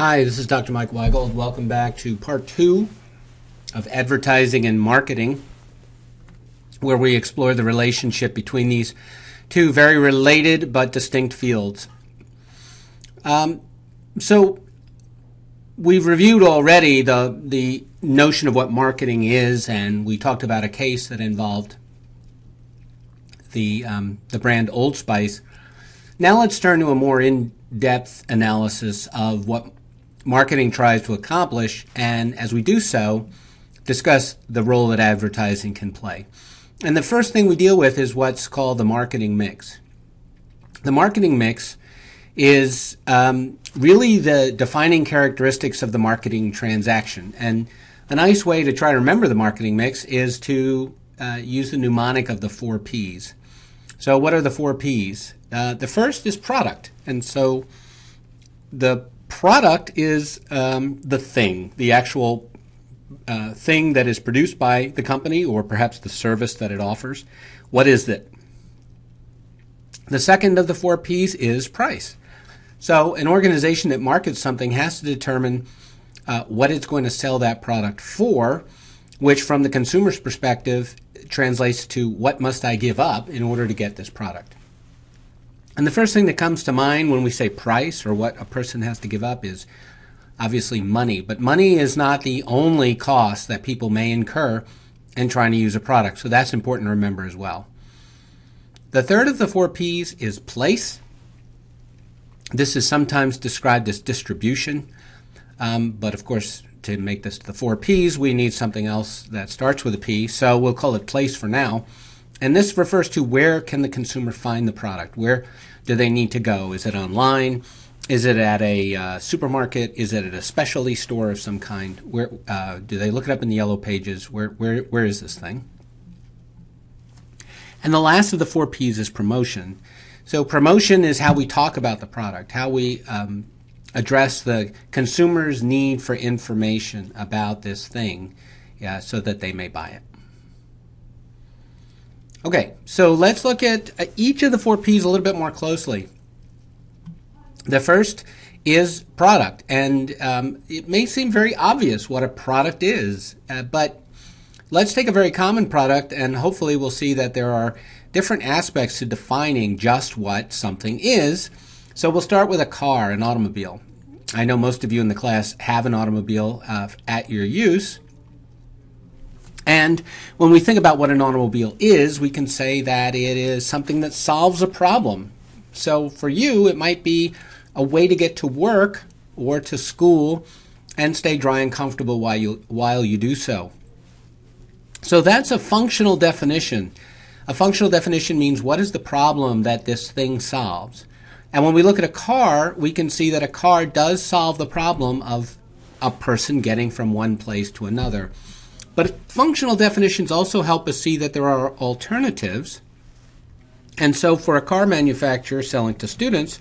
Hi, this is Dr. Mike Weigel. Welcome back to part 2 of advertising and marketing, where we explore the relationship between these two very related but distinct fields. So we've reviewed already the notion of what marketing is, and we talked about a case that involved the brand Old Spice. Now let's turn to a more in-depth analysis of what marketing tries to accomplish, and as we do so, discuss the role that advertising can play. And the first thing we deal with is what's called the marketing mix. The marketing mix is really the defining characteristics of the marketing transaction. And a nice way to try to remember the marketing mix is to use the mnemonic of the 4 Ps. So what are the 4 Ps? The first is product. And so the product is the thing, the actual thing that is produced by the company, or perhaps the service that it offers. What is it? The second of the 4 Ps is price. So an organization that markets something has to determine what it's going to sell that product for, which from the consumer's perspective translates to what must I give up in order to get this product. And the first thing that comes to mind when we say price or what a person has to give up is obviously money. But money is not the only cost that people may incur in trying to use a product. So that's important to remember as well. The third of the 4 Ps is place. This is sometimes described as distribution. But of course, to make this the 4 Ps, we need something else that starts with a P. So we'll call it place for now. And this refers to where can the consumer find the product? Where do they need to go? Is it online? Is it at a supermarket? Is it at a specialty store of some kind? Where do they look it up in the yellow pages? Where is this thing? And the last of the 4 Ps is promotion. So promotion is how we talk about the product, how we address the consumer's need for information about this thing so that they may buy it. Okay, so let's look at each of the 4 Ps a little bit more closely. The first is product, and it may seem very obvious what a product is, but let's take a very common product, and hopefully we'll see that there are different aspects to defining just what something is. So we'll start with a car, an automobile. I know most of you in the class have an automobile at your use. And when we think about what an automobile is, we can say that it is something that solves a problem. So for you, it might be a way to get to work or to school and stay dry and comfortable while you do so. So that's a functional definition. A functional definition means what is the problem that this thing solves. And when we look at a car, we can see that a car does solve the problem of a person getting from one place to another. But functional definitions also help us see that there are alternatives. And so for a car manufacturer selling to students,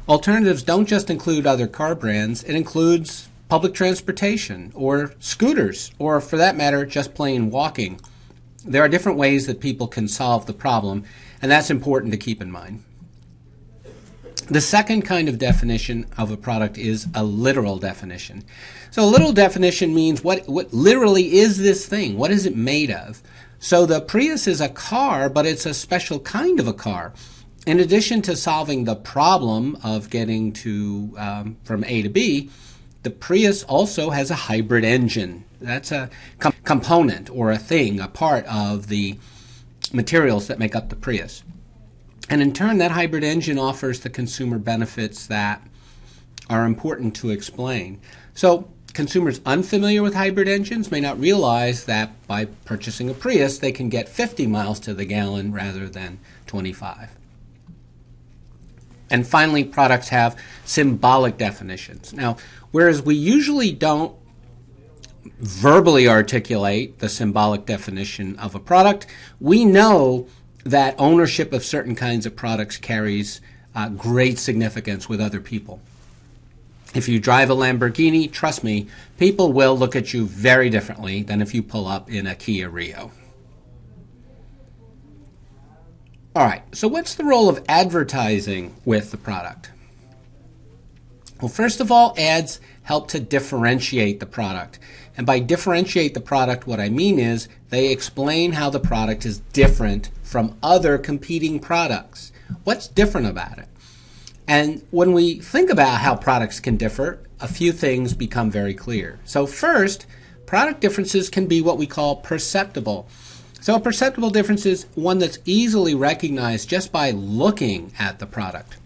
alternatives don't just include other car brands. It includes public transportation or scooters, or for that matter, just plain walking. There are different ways that people can solve the problem, and that's important to keep in mind. The second kind of definition of a product is a literal definition. So a literal definition means what literally is this thing? What is it made of? So the Prius is a car, but it's a special kind of a car. In addition to solving the problem of getting to from A to B, the Prius also has a hybrid engine. That's a component or a thing, a part of the materials that make up the Prius. And in turn, that hybrid engine offers the consumer benefits that are important to explain. So consumers unfamiliar with hybrid engines may not realize that by purchasing a Prius, they can get 50 miles to the gallon rather than 25. And finally, products have symbolic definitions. Now, whereas we usually don't verbally articulate the symbolic definition of a product, we know that ownership of certain kinds of products carries great significance with other people. If you drive a Lamborghini, trust me, people will look at you very differently than if you pull up in a Kia Rio. All right, so what's the role of advertising with the product? Well, first of all, ads help to differentiate the product. And by differentiate the product, what I mean is they explain how the product is different from other competing products. What's different about it? And when we think about how products can differ, a few things become very clear. So first, product differences can be what we call perceptible. So a perceptible difference is one that's easily recognized just by looking at the product.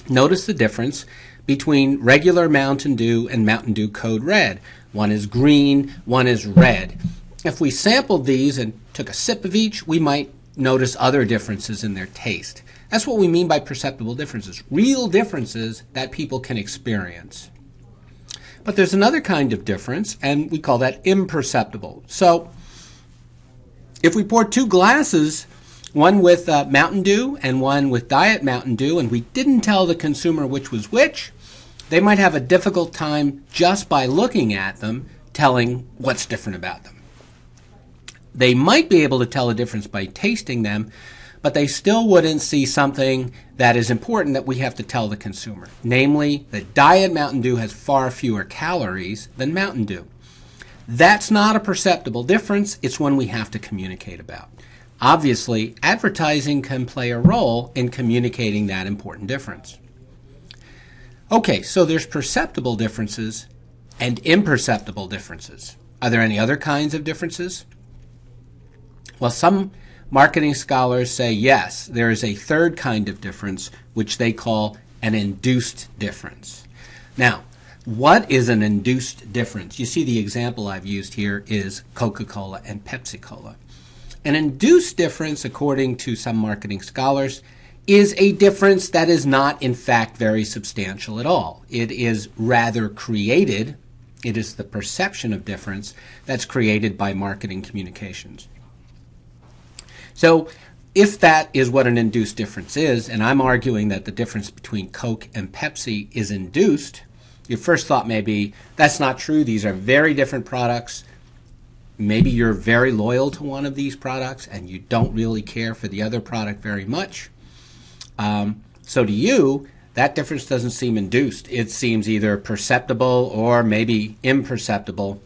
Notice the difference between regular Mountain Dew and Mountain Dew Code Red. One is green, one is red. If we sampled these and took a sip of each, we might notice other differences in their taste. That's what we mean by perceptible differences, real differences that people can experience. But there's another kind of difference, and we call that imperceptible. So if we pour two glasses, one with Mountain Dew and one with Diet Mountain Dew, and we didn't tell the consumer which was which, they might have a difficult time just by looking at them telling what's different about them. They might be able to tell a difference by tasting them, but they still wouldn't see something that is important that we have to tell the consumer. Namely, that Diet Mountain Dew has far fewer calories than Mountain Dew. That's not a perceptible difference. It's one we have to communicate about. Obviously, advertising can play a role in communicating that important difference. Okay, so there's perceptible differences and imperceptible differences. Are there any other kinds of differences? Well, some marketing scholars say yes, there is a third kind of difference, which they call an induced difference. Now, what is an induced difference? You see the example I've used here is Coca-Cola and Pepsi-Cola. An induced difference, according to some marketing scholars, is a difference that is not, in fact, very substantial at all. It is rather created. It is the perception of difference that's created by marketing communications. So if that is what an induced difference is, and I'm arguing that the difference between Coke and Pepsi is induced, your first thought may be, that's not true. These are very different products. Maybe you're very loyal to one of these products and you don't really care for the other product very much. So to you, that difference doesn't seem induced. It seems either perceptible or maybe imperceptible.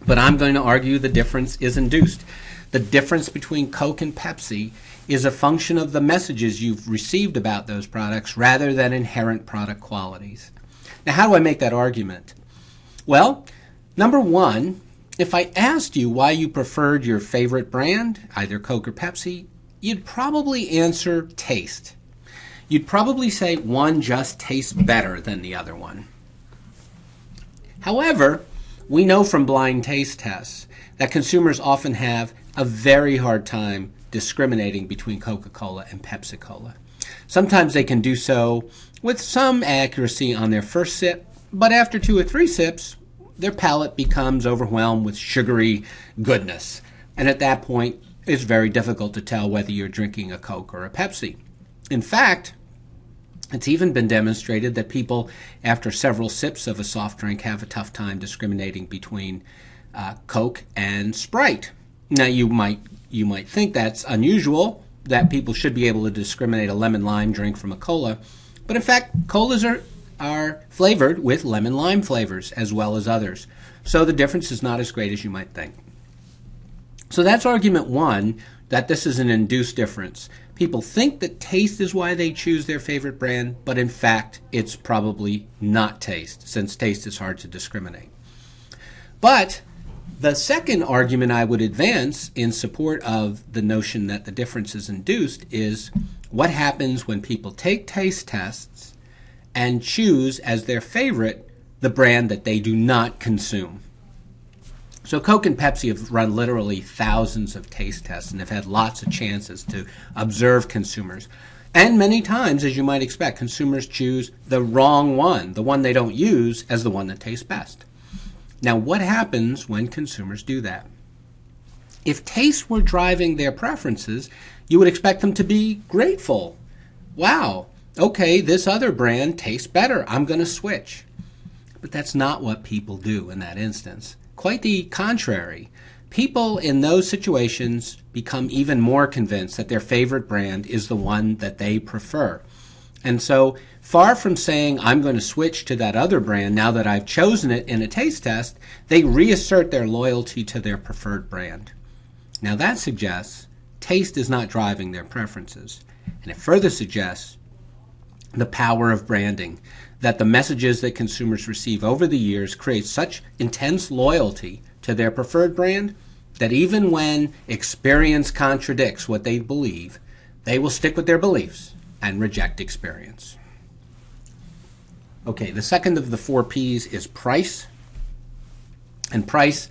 But I'm going to argue the difference is induced. The difference between Coke and Pepsi is a function of the messages you've received about those products rather than inherent product qualities. Now, how do I make that argument? Well, number one, if I asked you why you preferred your favorite brand, either Coke or Pepsi, you'd probably answer taste. You'd probably say one just tastes better than the other one. However, we know from blind taste tests that consumers often have a very hard time discriminating between Coca-Cola and Pepsi-Cola. Sometimes they can do so with some accuracy on their first sip, but after 2 or 3 sips, their palate becomes overwhelmed with sugary goodness. And at that point, it's very difficult to tell whether you're drinking a Coke or a Pepsi. In fact, it's even been demonstrated that people, after several sips of a soft drink, have a tough time discriminating between Coke and Sprite. Now, you might think that's unusual, that people should be able to discriminate a lemon-lime drink from a cola. But in fact, colas are flavored with lemon-lime flavors as well as others. So the difference is not as great as you might think. So that's argument one, that this is an induced difference. People think that taste is why they choose their favorite brand, but in fact, it's probably not taste, since taste is hard to discriminate. But the second argument I would advance in support of the notion that the difference is induced is what happens when people take taste tests and choose as their favorite the brand that they do not consume. So Coke and Pepsi have run literally thousands of taste tests and have had lots of chances to observe consumers. And many times, as you might expect, consumers choose the wrong one, the one they don't use, as the one that tastes best. Now, what happens when consumers do that? If taste were driving their preferences, you would expect them to be grateful. Wow, okay, this other brand tastes better. I'm going to switch. But that's not what people do in that instance. Quite the contrary. People in those situations become even more convinced that their favorite brand is the one that they prefer. And so, far from saying, I'm going to switch to that other brand now that I've chosen it in a taste test, they reassert their loyalty to their preferred brand. Now that suggests taste is not driving their preferences. And it further suggests the power of branding, that the messages that consumers receive over the years create such intense loyalty to their preferred brand that even when experience contradicts what they believe, they will stick with their beliefs and reject experience. Okay, the second of the 4 P's is price. And price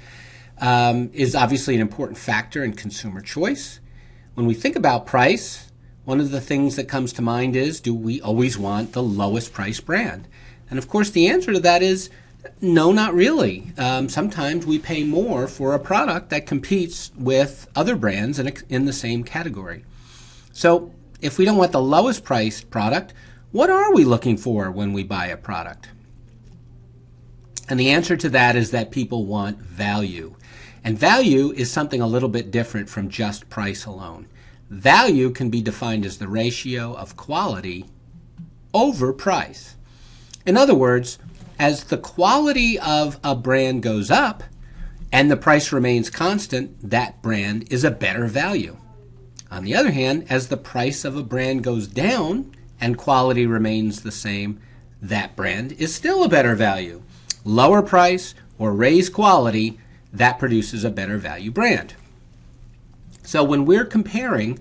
is obviously an important factor in consumer choice. When we think about price, one of the things that comes to mind is, do we always want the lowest price brand? And of course, the answer to that is no, not really. Sometimes we pay more for a product that competes with other brands in the same category. So if we don't want the lowest priced product, what are we looking for when we buy a product? And the answer to that is that people want value. And value is something a little bit different from just price alone. Value can be defined as the ratio of quality over price. In other words, as the quality of a brand goes up and the price remains constant, that brand is a better value. On the other hand, as the price of a brand goes down and quality remains the same, that brand is still a better value. Lower price or raised quality, that produces a better value brand. So when we're comparing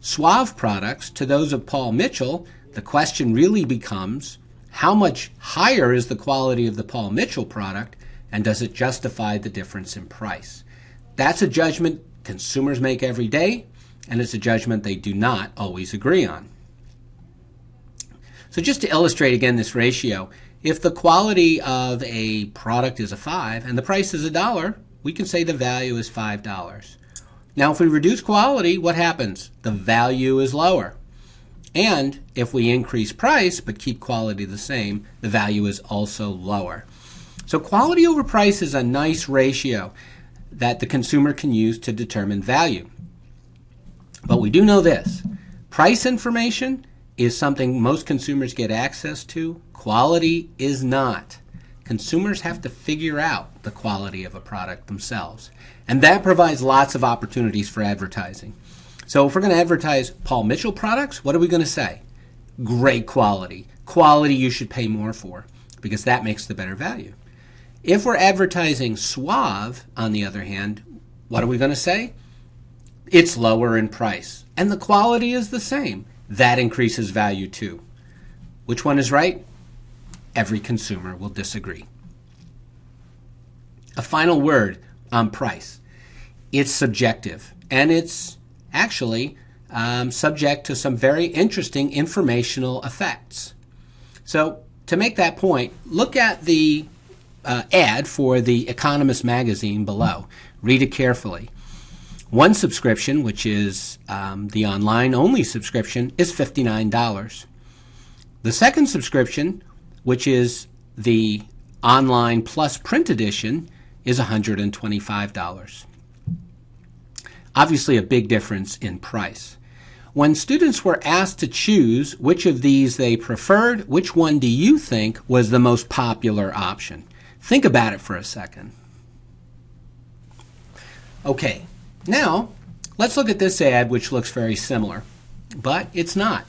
Suave products to those of Paul Mitchell, the question really becomes, how much higher is the quality of the Paul Mitchell product, and does it justify the difference in price? That's a judgment consumers make every day, and it's a judgment they do not always agree on. So just to illustrate again this ratio, if the quality of a product is a 5 and the price is $1, we can say the value is $5. Now if we reduce quality, what happens? The value is lower. And if we increase price but keep quality the same, the value is also lower. So quality over price is a nice ratio that the consumer can use to determine value. But we do know this: price information is something most consumers get access to. Quality is not. Consumers have to figure out the quality of a product themselves. And that provides lots of opportunities for advertising. So if we're going to advertise Paul Mitchell products, what are we going to say? Great quality. Quality you should pay more for, because that makes the better value. If we're advertising Suave, on the other hand, what are we going to say? It's lower in price, and the quality is the same. That increases value too. Which one is right? Every consumer will disagree. A final word on price. It's subjective, and it's actually subject to some very interesting informational effects. So to make that point, look at the ad for The Economist magazine below. Read it carefully. One subscription, which is the online-only subscription, is $59. The second subscription, which is the online plus print edition, is $125. Obviously a big difference in price. When students were asked to choose which of these they preferred, which one do you think was the most popular option? Think about it for a second. Okay, now let's look at this ad, which looks very similar, but it's not.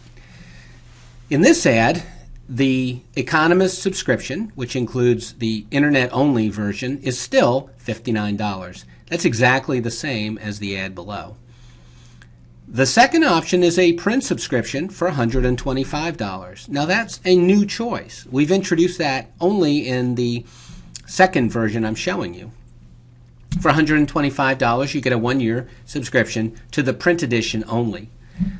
In this ad, the Economist subscription, which includes the internet-only version, is still $59. That's exactly the same as the ad below. The second option is a print subscription for $125. Now that's a new choice. We've introduced that only in the second version I'm showing you. For $125, you get a 1-year subscription to the print edition only.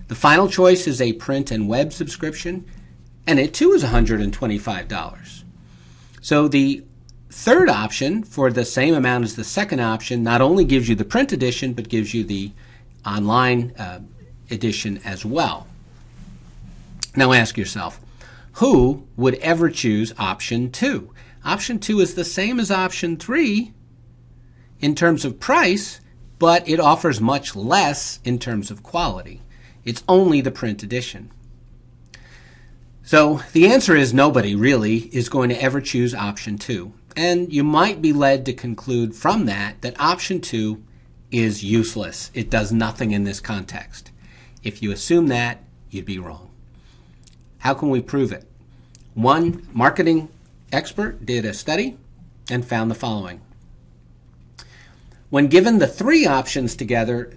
The final choice is a print and web subscription, and it too is $125. So the third option, for the same amount as the second option, not only gives you the print edition, but gives you the online edition as well. Now ask yourself, who would ever choose option 2? Option 2 is the same as option 3 in terms of price, but it offers much less in terms of quality. It's only the print edition. So the answer is nobody really is going to ever choose option 2. And you might be led to conclude from that that option 2 is useless. It does nothing in this context. If you assume that, you'd be wrong. How can we prove it? One marketing expert did a study and found the following. When given the 3 options together,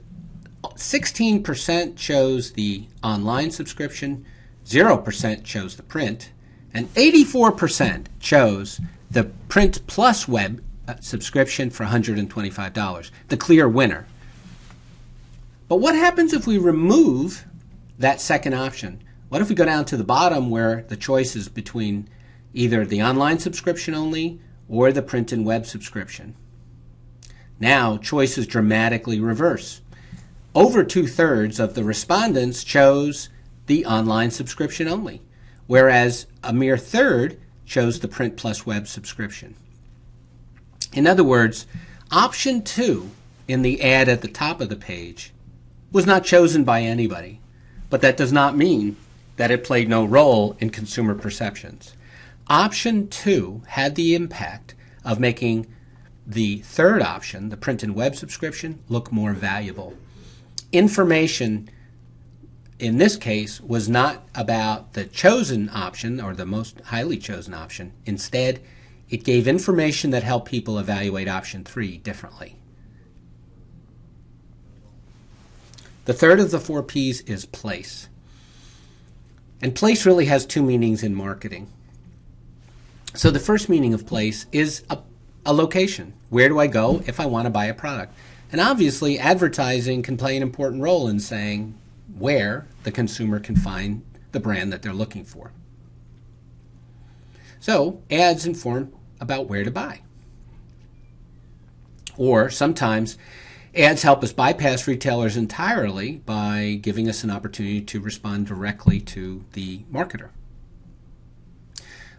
16% chose the online subscription, 0% chose the print, and 84% chose the print plus web subscription for $125, the clear winner. But what happens if we remove that second option? What if we go down to the bottom where the choice is between either the online subscription only or the print and web subscription? Now choices dramatically reverse. Over 2/3 of the respondents chose the online subscription only, whereas a mere third chose the print plus web subscription. In other words, option 2 in the ad at the top of the page was not chosen by anybody, but that does not mean that it played no role in consumer perceptions. Option 2 had the impact of making the third option, the print and web subscription, look more valuable. Information in this case was not about the chosen option or the most highly chosen option. Instead, it gave information that helped people evaluate option 3 differently. The third of the 4 P's is place. And place really has 2 meanings in marketing. So the first meaning of place is a location. Where do I go if I want to buy a product? And obviously, advertising can play an important role in saying where the consumer can find the brand that they're looking for. So ads inform about where to buy. Or sometimes ads help us bypass retailers entirely by giving us an opportunity to respond directly to the marketer.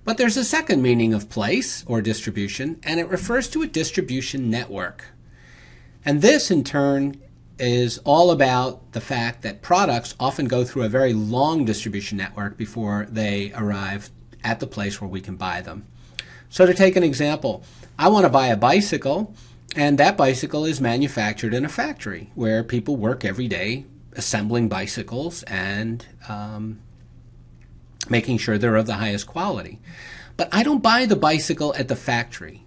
But there's a second meaning of place or distribution, and it refers to a distribution network. And this, in turn, is all about the fact that products often go through a very long distribution network before they arrive at the place where we can buy them. So to take an example, I want to buy a bicycle, and that bicycle is manufactured in a factory where people work every day assembling bicycles and making sure they're of the highest quality. But I don't buy the bicycle at the factory.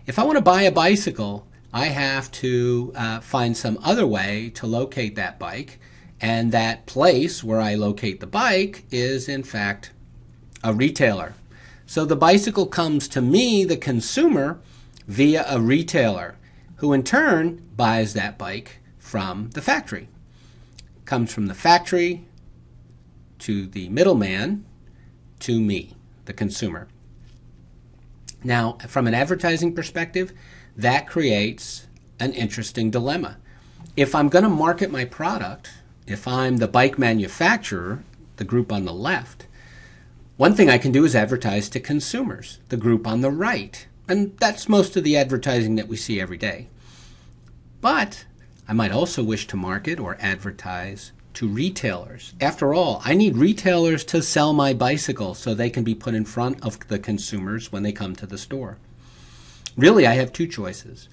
If I want to buy a bicycle, I have to find some other way to locate that bike, and that place where I locate the bike is in fact a retailer. So the bicycle comes to me, the consumer, via a retailer, who in turn buys that bike from the factory. It comes from the factory to the middleman to me, the consumer. Now, from an advertising perspective, that creates an interesting dilemma. If I'm going to market my product, if I'm the bike manufacturer, the group on the left, one thing I can do is advertise to consumers, the group on the right. And that's most of the advertising that we see every day. But I might also wish to market or advertise to retailers. After all, I need retailers to sell my bicycle so they can be put in front of the consumers when they come to the store. Really, I have 2 choices.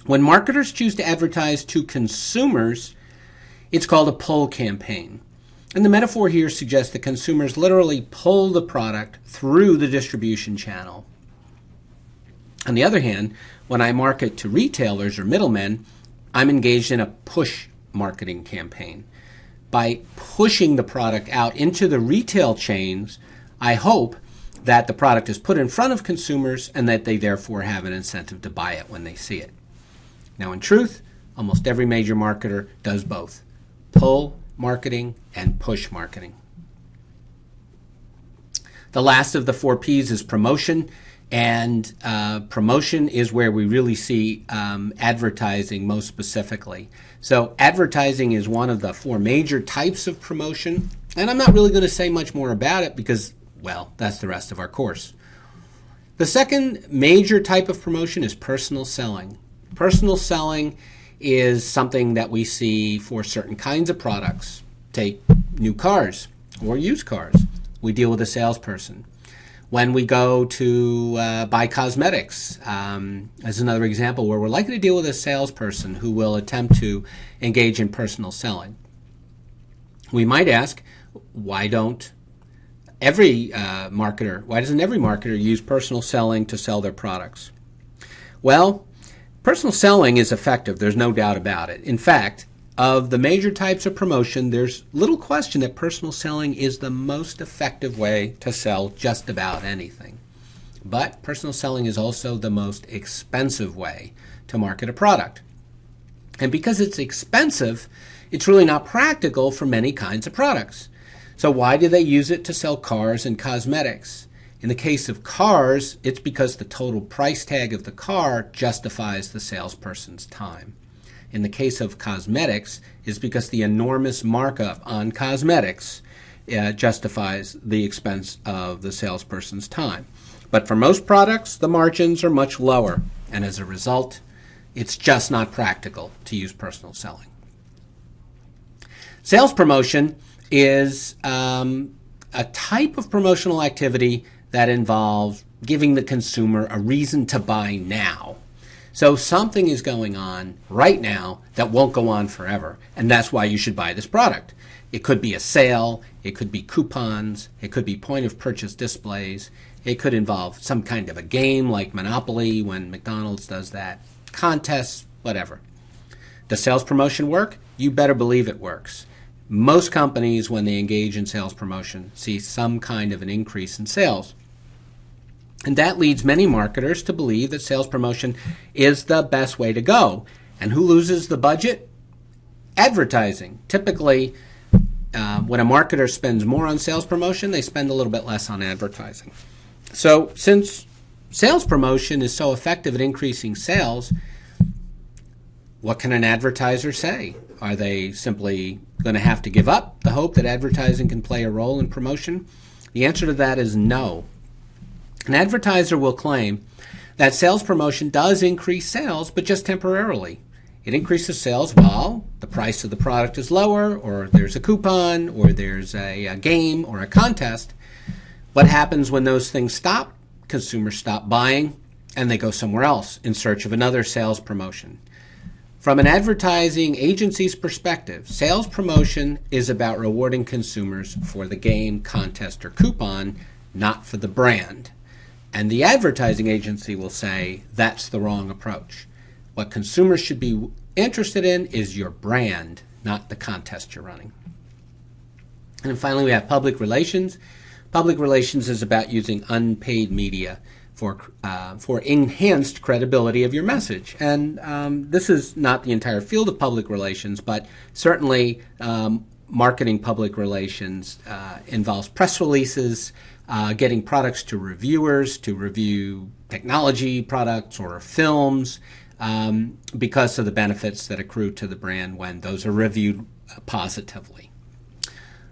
When marketers choose to advertise to consumers, it's called a pull campaign. And the metaphor here suggests that consumers literally pull the product through the distribution channel. On the other hand, when I market to retailers or middlemen, I'm engaged in a push marketing campaign. By pushing the product out into the retail chains, I hope that the product is put in front of consumers and that they therefore have an incentive to buy it when they see it. Now, in truth, almost every major marketer does both: pull marketing and push marketing. The last of the 4 P's is promotion, and promotion is where we really see advertising most specifically. So advertising is one of the 4 major types of promotion, and I'm not really going to say much more about it because, well, that's the rest of our course. The second major type of promotion is personal selling. Personal selling is something that we see for certain kinds of products. Take new cars or used cars. we deal with a salesperson. When we go to buy cosmetics, as another example where we're likely to deal with a salesperson who will attempt to engage in personal selling. We might ask, why doesn't every marketer use personal selling to sell their products? Well, personal selling is effective, there's no doubt about it. In fact, of the major types of promotion, there's little question that personal selling is the most effective way to sell just about anything. But personal selling is also the most expensive way to market a product. And because it's expensive, it's really not practical for many kinds of products. So why do they use it to sell cars and cosmetics? In the case of cars, it's because the total price tag of the car justifies the salesperson's time. In the case of cosmetics, it's because the enormous markup on cosmetics justifies the expense of the salesperson's time. But for most products, the margins are much lower, and as a result, it's just not practical to use personal selling. Sales promotion is a type of promotional activity that involves giving the consumer a reason to buy now. So something is going on right now that won't go on forever, and that's why you should buy this product. It could be a sale, it could be coupons, it could be point of purchase displays, it could involve some kind of a game like Monopoly when McDonald's does that, contests, whatever. Does sales promotion work? You better believe it works. Most companies, when they engage in sales promotion, see some kind of an increase in sales. And that leads many marketers to believe that sales promotion is the best way to go. And who loses the budget? Advertising. Typically, when a marketer spends more on sales promotion, they spend a little bit less on advertising. So since sales promotion is so effective at increasing sales, what can an advertiser say? Are they simply going to have to give up the hope that advertising can play a role in promotion? The answer to that is no. An advertiser will claim that sales promotion does increase sales, but just temporarily. It increases sales while the price of the product is lower, or there's a coupon, or there's a game or a contest. What happens when those things stop? Consumers stop buying, and they go somewhere else in search of another sales promotion. From an advertising agency's perspective, sales promotion is about rewarding consumers for the game, contest, or coupon, not for the brand. And the advertising agency will say that's the wrong approach. What consumers should be interested in is your brand, not the contest you're running. And then finally, we have public relations. Public relations is about using unpaid media for enhanced credibility of your message. And this is not the entire field of public relations, but certainly marketing public relations involves press releases, getting products to reviewers to review technology products or films because of the benefits that accrue to the brand when those are reviewed positively.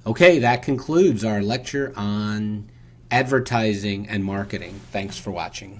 Okay, that concludes our lecture on advertising and marketing. Thanks for watching.